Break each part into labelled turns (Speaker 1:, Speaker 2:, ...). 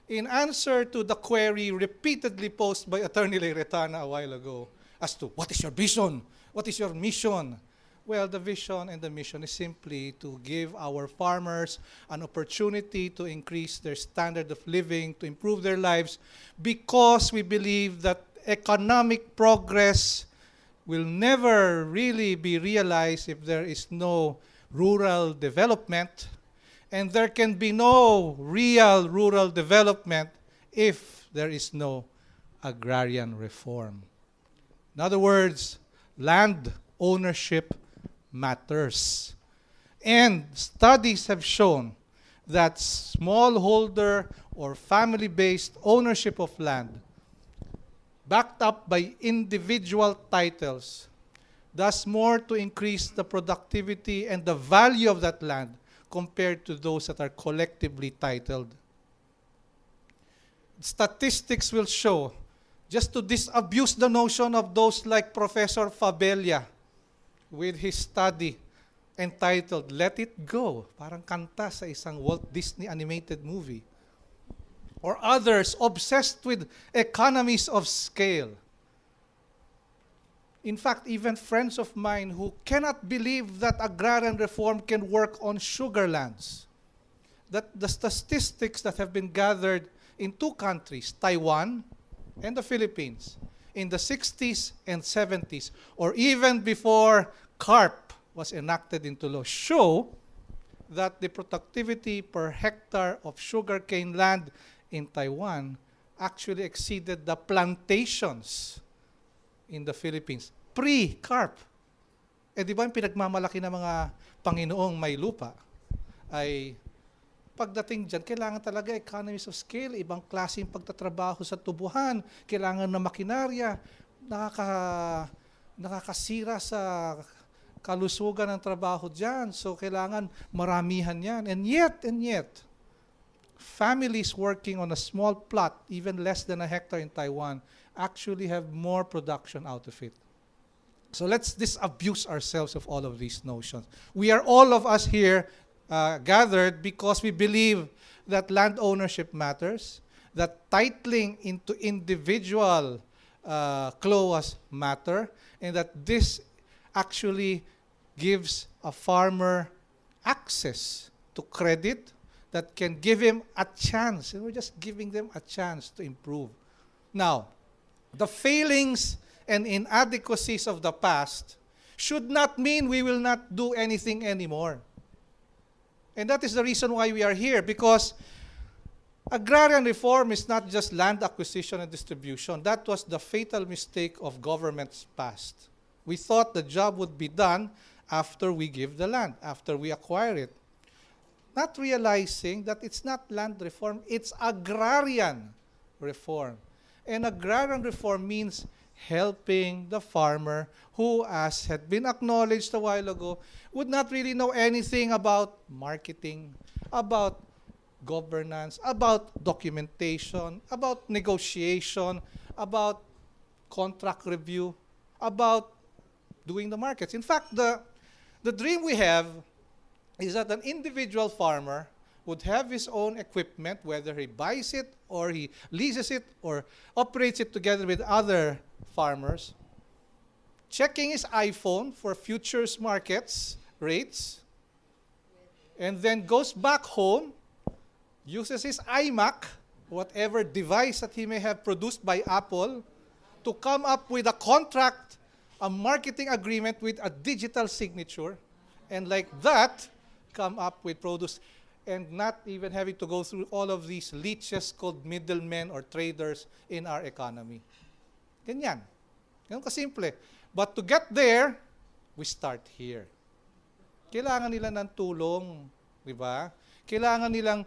Speaker 1: in answer to the query repeatedly posed by Attorney Leyretana a while ago as to what is your vision, what is your mission? Well, the vision and the mission is simply to give our farmers an opportunity to increase their standard of living, to improve their lives, because we believe that economic progress will never really be realized if there is no rural development, and there can be no real rural development if there is no agrarian reform. In other words, land ownership matters. And studies have shown that smallholder or family-based ownership of land, backed up by individual titles, does more to increase the productivity and the value of that land compared to those that are collectively titled. Statistics will show, just to disabuse the notion of those like Professor Fabella with his study entitled Let It Go, parang kanta sa isang Walt Disney animated movie, or others obsessed with economies of scale. In fact, even friends of mine who cannot believe that agrarian reform can work on sugar lands, that the statistics that have been gathered in two countries, Taiwan and the Philippines, in the 60s and 70s, or even before CARP was enacted into law, show that the productivity per hectare of sugarcane land in Taiwan actually exceeded the plantations in the Philippines, pre-CARP. Eh di ba yung pinagmamalaki ng mga Panginoong may lupa ay pagdating dyan, kailangan talaga economies of scale, ibang klaseng pagtatrabaho sa tubuhan, kailangan na makinarya, nakakasira sa kalusugan ng trabaho dyan. So kailangan maramihan yan. And yet, families working on a small plot, even less than a hectare in Taiwan, actually have more production out of it. So let's disabuse ourselves of all of these notions. We are all of us here gathered because we believe that land ownership matters, that titling into individual clause matter, and that this actually gives a farmer access to credit that can give him a chance. And we're just giving them a chance to improve. Now, the failings and inadequacies of the past should not mean we will not do anything anymore. And that is the reason why we are here, because agrarian reform is not just land acquisition and distribution. That was the fatal mistake of governments past. We thought the job would be done after we give the land, after we acquire it. Not realizing that it's not land reform, it's agrarian reform. And agrarian reform means helping the farmer who, as had been acknowledged a while ago, would not really know anything about marketing, about governance, about documentation, about negotiation, about contract review, about doing the markets. In fact, the dream we have is that an individual farmer would have his own equipment, whether he buys it or he leases it or operates it together with other farmers, checking his iPhone for futures markets rates, and then goes back home, uses his iMac, whatever device that he may have produced by Apple, to come up with a contract, a marketing agreement with a digital signature, and like that, come up with produce, and not even having to go through all of these leeches called middlemen or traders in our economy. Ganyan. Ganun kasimple. But to get there, we start here. Kailangan nila ng tulong, di ba? Kailangan nilang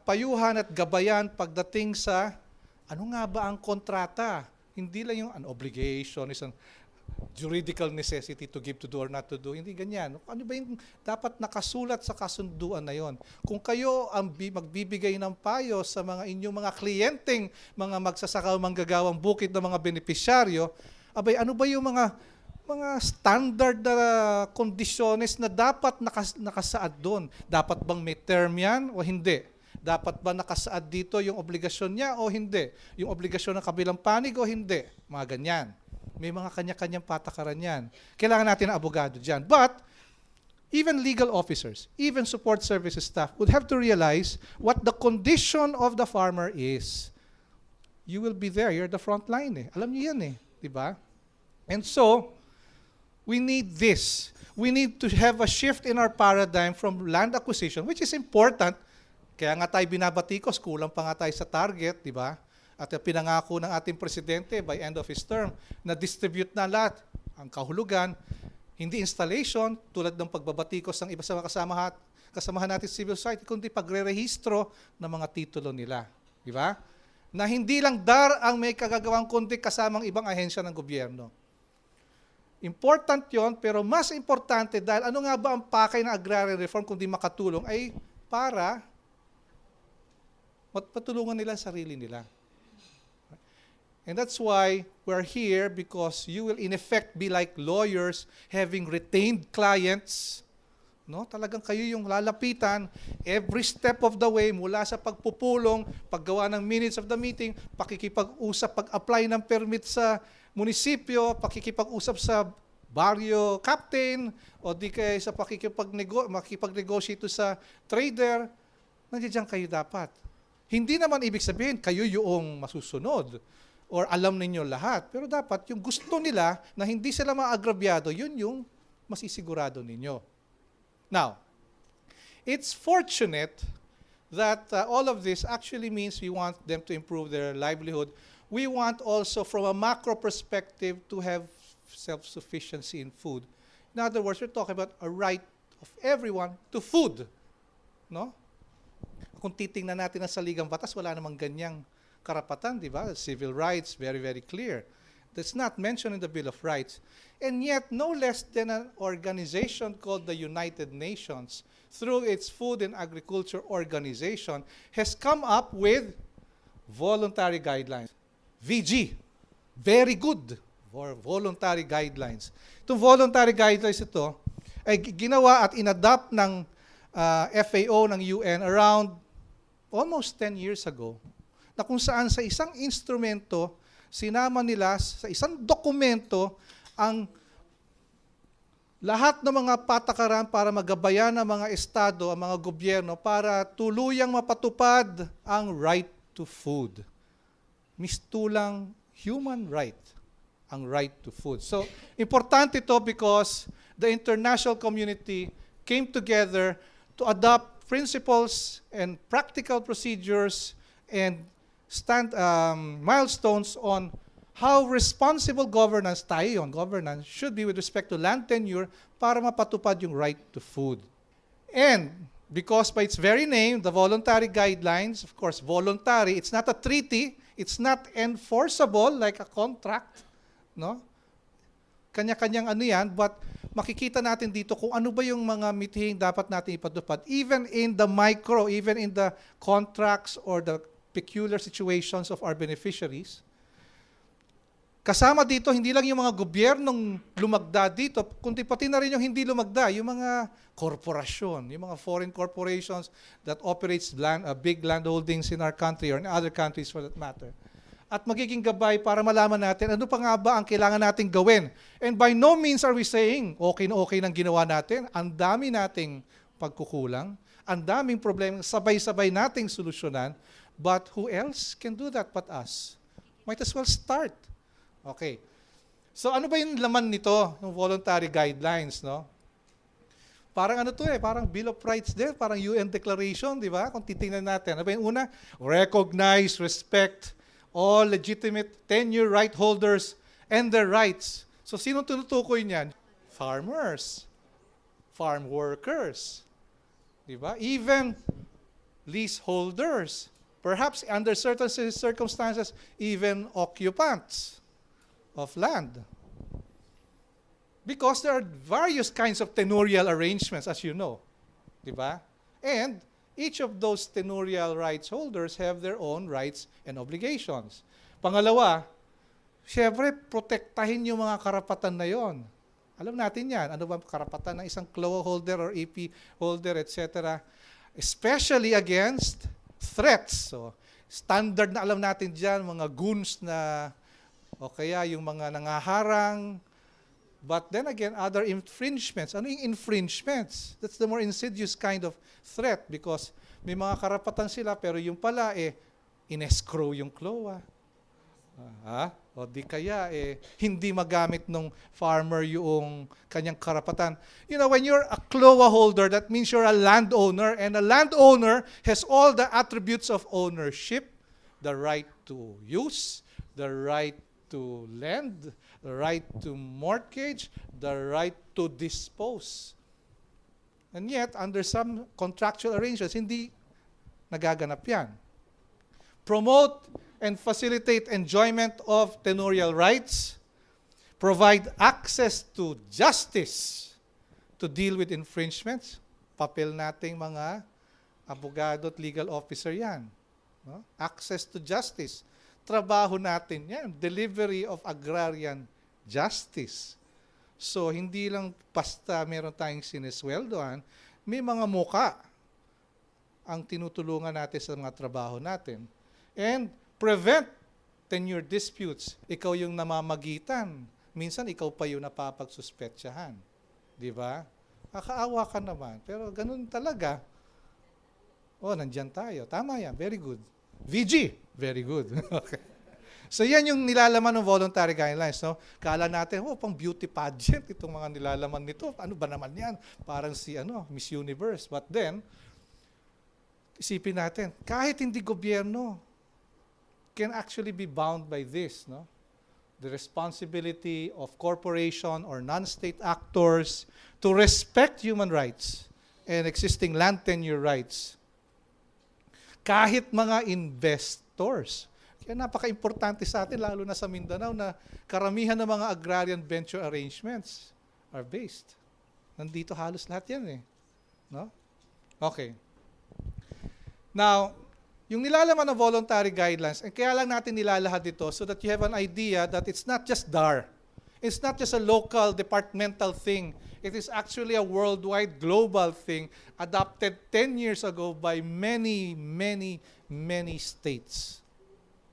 Speaker 1: payuhan at gabayan pagdating sa ano nga ba ang kontrata. Hindi lang yung an obligation, isang juridical necessity to give, to do, or not to do. Hindi ganyan. Ano ba yung dapat nakasulat sa kasunduan na yon? Kung kayo ang magbibigay ng payo sa mga inyong mga kliyenteng, mga magsasaka o manggagawang bukid ng mga benepisyaryo, abay, ano ba yung mga standard na kondisyones na dapat nakasaad doon? Dapat bang may term yan o hindi? Dapat ba nakasaad dito yung obligasyon niya o hindi? Yung obligasyon ng kabilang panig o hindi? Mga ganyan. May mga kanya-kanyang patakaran yan. Kailangan natin ng abogado dyan. But, even legal officers, even support services staff would have to realize what the condition of the farmer is. You will be there. You're the front line. Alam niyo yan Diba? And so, we need this. We need to have a shift in our paradigm from land acquisition, which is important. Kaya nga tayo binabatikos, kulang pa nga tayo sa target, di ba? At pinangako ng ating presidente by end of his term na distribute na lahat ang kahulugan, hindi installation tulad ng pagbabatikos ng iba sa mga kasamahan natin civil society, kundi pagre-rehistro ng mga titulo nila. Di ba? Na hindi lang DAR ang may kagagawang kundi kasamang ibang ahensya ng gobyerno. Important yon, pero mas importante dahil ano nga ba ang pakay ng agrarian reform kundi makatulong ay para patulungan nila sarili nila. And that's why we're here, because you will in effect be like lawyers having retained clients. No? Talagang kayo yung lalapitan every step of the way mula sa pagpupulong, paggawa ng minutes of the meeting, pakikipag-usap, pag-apply ng permit sa munisipyo, pakikipag-usap sa barrio captain, o di kaya sa makikipag-negotiate sa trader, nandiyan kayo dapat. Hindi naman ibig sabihin kayo yung masusunod or alam ninyo lahat, pero dapat yung gusto nila na hindi sila maagrabyado, yun yung masisigurado ninyo. Now, it's fortunate that all of this actually means we want them to improve their livelihood. We want also, from a macro perspective, to have self-sufficiency in food. In other words, we're talking about a right of everyone to food. No? Kung titingnan natin ang saligang batas, wala namang ganyang karapatan, di ba? Civil rights, very, very clear. That's not mentioned in the Bill of Rights. And yet, no less than an organization called the United Nations, through its Food and Agriculture Organization, has come up with voluntary guidelines. VG, very good for voluntary guidelines. Itong voluntary guidelines ito ay ginawa at inadapt ng FAO ng UN around almost 10 years ago, na kung saan sa isang instrumento, sinama nila sa isang dokumento ang lahat ng mga patakaran para magabayan ng mga estado, ang mga gobyerno, para tuluyang mapatupad ang right to food. Mistulang human right, ang right to food. So, importante ito because the international community came together to adopt principles and practical procedures and milestones on how responsible governance, governance should be with respect to land tenure para mapatupad yung right to food. And because by its very name, the voluntary guidelines, of course, voluntary, it's not a treaty, it's not enforceable like a contract, no? Kanya-kanyang ano yan, but makikita natin dito kung ano ba yung mga mitihing dapat natin ipatupad, even in the micro, even in the contracts or the peculiar situations of our beneficiaries. Kasama dito, hindi lang yung mga gobyernong lumagda dito, kundi pati na rin yung hindi lumagda, yung mga korporasyon, yung mga foreign corporations that operates big landholdings in our country or in other countries for that matter. At magiging gabay para malaman natin ano pa nga ba ang kailangan nating gawin. And by no means are we saying, okay na okay nang ginawa natin, ang dami nating pagkukulang, ang daming problema, sabay-sabay nating solusyonan, but who else can do that but us? Might as well start. Okay. So ano ba yung laman nito, yung voluntary guidelines, no? Parang ano to parang Bill of Rights din, parang UN Declaration, di ba? Kung titingnan natin. Ano ba yung una? Recognize, respect all legitimate tenure right holders and their rights. So sino tinutukoy niyan? Farmers, farm workers, di ba? Even leaseholders, perhaps under certain circumstances, even occupants of land. Because there are various kinds of tenurial arrangements, as you know. Diba? And each of those tenurial rights holders have their own rights and obligations. Pangalawa, syempre, protektahin yung mga karapatan na yon. Alam natin yan. Ano ba karapatan ng isang CLOA holder or AP holder, etc. Especially against threats. So, standard na alam natin dyan, mga goons na, o kaya yung mga nangaharang. But then again, other infringements. Ano yung infringements? That's the more insidious kind of threat because may mga karapatan sila pero yung pala in-escrow yung CLOA. O di kaya hindi magamit ng farmer yung kanyang karapatan. You know, when you're a CLOA holder, that means you're a landowner, and a landowner has all the attributes of ownership, the right to use, the right to lend, the right to mortgage, the right to dispose. And yet, under some contractual arrangements, hindi nagaganap yan. Promote and facilitate enjoyment of tenurial rights, provide access to justice to deal with infringements. Papel nating mga abogado at legal officer yan. No? Access to justice. Trabaho natin yan. Delivery of agrarian justice. So, hindi lang basta meron tayong sinesweldoan, may mga muka ang tinutulungan natin sa mga trabaho natin. And prevent tenure disputes. Ikaw yung namamagitan. Minsan, ikaw pa yung napapagsuspetsyahan. Di ba? Nakakaawa ka naman. Pero ganun talaga. Nandyan tayo. Tama yan. Very good. VG. Very good. Okay. So, yan yung nilalaman ng voluntary guidelines. No? Kala natin, pang beauty pageant itong mga nilalaman nito. Ano ba naman yan? Parang si Miss Universe. But then, isipin natin, kahit hindi gobyerno, can actually be bound by this, no? The responsibility of corporation or non-state actors to respect human rights and existing land tenure rights. Kahit mga investors. Kaya napaka-importante sa atin, lalo na sa Mindanao, na karamihan ng mga agrarian venture arrangements are based. Nandito halos lahat yan No? Okay. Now, yung nilalaman ng voluntary guidelines, kaya lang natin nilalahad ito so that you have an idea that it's not just DAR. It's not just a local departmental thing. It is actually a worldwide global thing adopted 10 years ago by many, many, many states.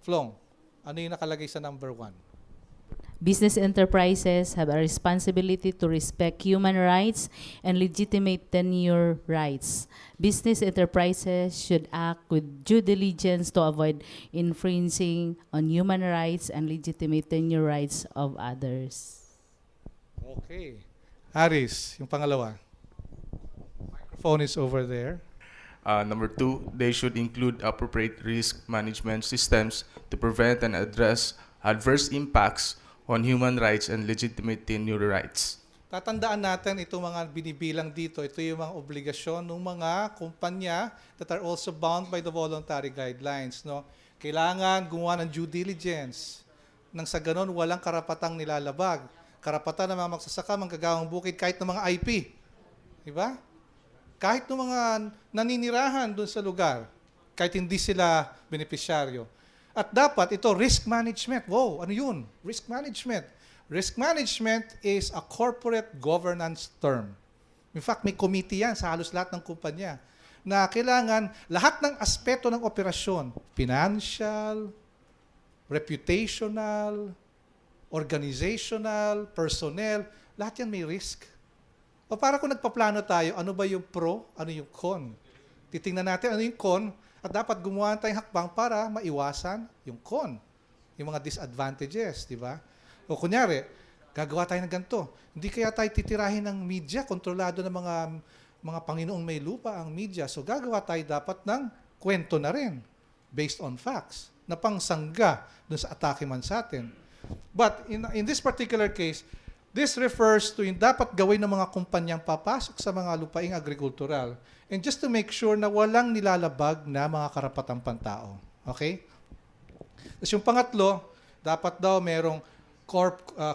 Speaker 1: Flong, ano yung nakalagay sa number 1?
Speaker 2: Business enterprises have a responsibility to respect human rights and legitimate tenure rights. Business enterprises should act with due diligence to avoid infringing on human rights and legitimate tenure rights of others.
Speaker 1: Okay. Aris, yung pangalawa. Microphone is over there.
Speaker 3: Number 2, they should include appropriate risk management systems to prevent and address adverse impacts on human rights and legitimate tenure rights.
Speaker 1: Tatandaan natin itong mga binibilang dito, ito yung mga obligasyon ng mga kumpanya that are also bound by the voluntary guidelines. No? Kailangan gumawa ng due diligence. Nang sa ganon, walang karapatang nilalabag. Karapatan ng mga magsasaka, manggagawang bukid, kahit ng mga IP. Diba? Kahit ng mga naninirahan doon sa lugar, kahit hindi sila beneficiaryo. At dapat ito, risk management. Wow, ano yun? Risk management. Risk management is a corporate governance term. In fact, may committee yan sa halos lahat ng kumpanya na kailangan lahat ng aspeto ng operasyon, financial, reputational, organizational, personnel, lahat yan may risk. O para kung nagpaplano tayo, ano ba yung pro, ano yung con? Titingnan natin ano yung con, at dapat gumawa tayong hakbang para maiwasan yung con, yung mga disadvantages, di ba? O kunyari, gagawa tayo ng ganito. Hindi kaya tayo titirahin ng media, kontrolado ng mga Panginoong may lupa ang media. So gagawa tayo dapat ng kwento na rin, based on facts, na pangsangga dun sa atake man sa atin. But in this particular case, this refers to yung dapat gawin ng mga kumpanyang papasok sa mga lupaing agrikultural. And just to make sure na walang nilalabag na mga karapatang pantao. Okay? Tapos yung pangatlo, dapat daw merong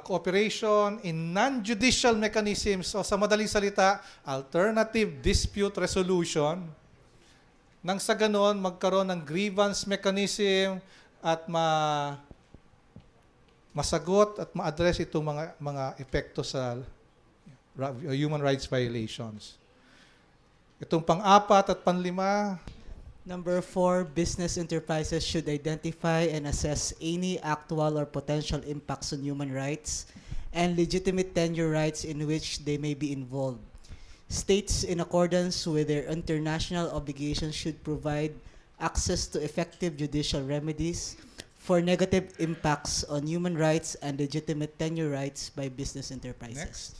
Speaker 1: cooperation in non-judicial mechanisms. So sa madaling salita, alternative dispute resolution. Nang sa ganon, magkaroon ng grievance mechanism at masagot at ma-address itong mga epekto sa human rights violations. Itong pang-apat at panlima,
Speaker 4: Number 4, business enterprises should identify and assess any actual or potential impacts on human rights and legitimate tenure rights in which they may be involved. States, in accordance with their international obligations, should provide access to effective judicial remedies for negative impacts on human rights and legitimate tenure rights by business enterprises.
Speaker 1: Next.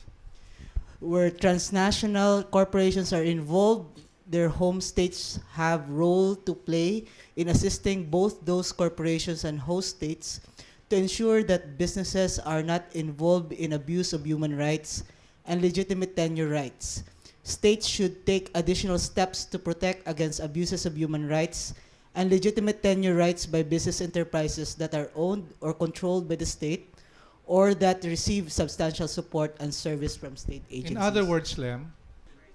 Speaker 4: Where transnational corporations are involved, their home states have role to play in assisting both those corporations and host states to ensure that businesses are not involved in abuse of human rights and legitimate tenure rights. States should take additional steps to protect against abuses of human rights and legitimate tenure rights by business enterprises that are owned or controlled by the state or that receive substantial support and service from state agencies.
Speaker 1: In other words, Lem,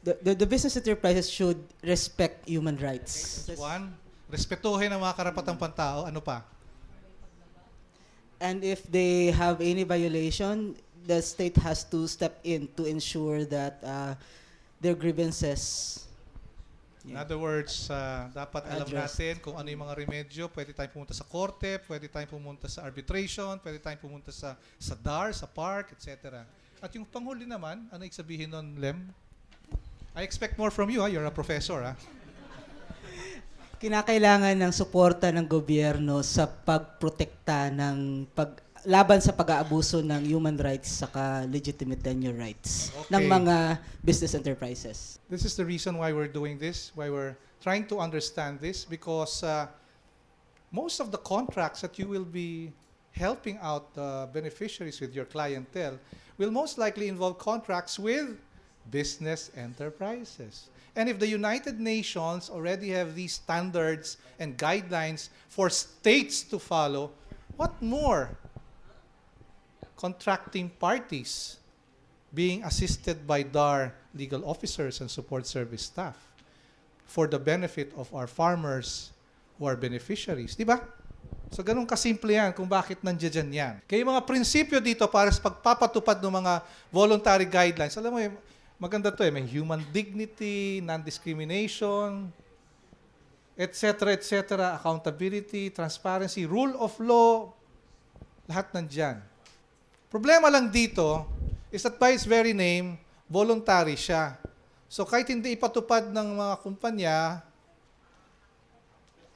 Speaker 4: the business enterprises should respect human rights.
Speaker 1: one, respetuhin ang mga karapatang pantao. Ano pa?
Speaker 4: And if they have any violation, the state has to step in to ensure that their grievances.
Speaker 1: In other words, dapat alam
Speaker 4: Address.
Speaker 1: natin kung ano yung mga remedyo. Pwede tayong pumunta sa korte, pwede tayong pumunta sa arbitration, pwede tayong pumunta sa DAR, sa park, etc. At yung panghuli naman, ano yung sabihin nun, Lem? I expect more from you, ha? You're a professor, ha?
Speaker 4: Kinakailangan ng suporta ng gobyerno sa pagprotekta ng laban sa pag-aabuso ng human rights saka legitimate tenure rights ng
Speaker 1: Okay.
Speaker 4: mga business enterprises.
Speaker 1: This is the reason why we're doing this, why we're trying to understand this, because most of the contracts that you will be helping out the beneficiaries with your clientele will most likely involve contracts with business enterprises. And if the United Nations already have these standards and guidelines for states to follow, what more? Contracting parties being assisted by DAR legal officers and support service staff for the benefit of our farmers who are beneficiaries. Di ba? So, ganun kasimple yan kung bakit nandiyan yan. Kaya yung mga prinsipyo dito para sa pagpapatupad ng mga voluntary guidelines, alam mo, maganda to may human dignity, non-discrimination, etc., accountability, transparency, rule of law, lahat nandyan. Problema lang dito is that by its very name, voluntary siya. So kahit hindi ipatupad ng mga kumpanya,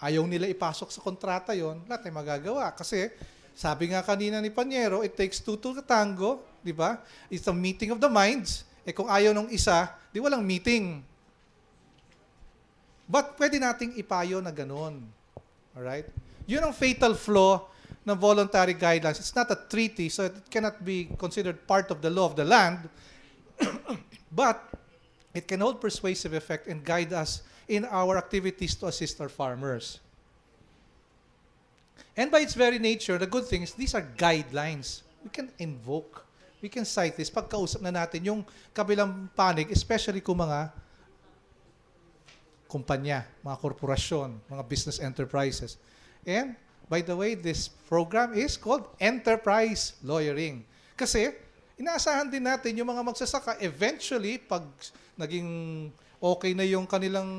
Speaker 1: ayaw nila ipasok sa kontrata yon, lahat ay magagawa. Kasi sabi nga kanina ni Panyero, it takes two to tango, di ba? It's a meeting of the minds. Eh kung ayaw nung isa, di walang meeting. But pwede nating ipayo na ganun. Alright? Yun ang fatal flaw ng voluntary guidelines. It's not a treaty, so it cannot be considered part of the law of the land. But it can hold persuasive effect and guide us in our activities to assist our farmers. And by its very nature, the good thing is these are guidelines. We can invoke. We can cite this. Pagkausap na natin yung kabilang panig, especially kung mga kumpanya, mga korporasyon, mga business enterprises. And by the way, this program is called enterprise lawyering. Kasi, inaasahan din natin yung mga magsasaka, eventually, pag naging okay na yung kanilang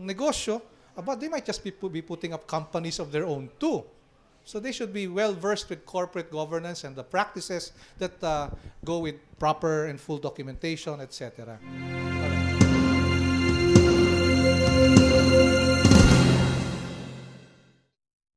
Speaker 1: negosyo, they might just be putting up companies of their own too. So they should be well-versed with corporate governance and the practices that go with proper and full documentation, etc.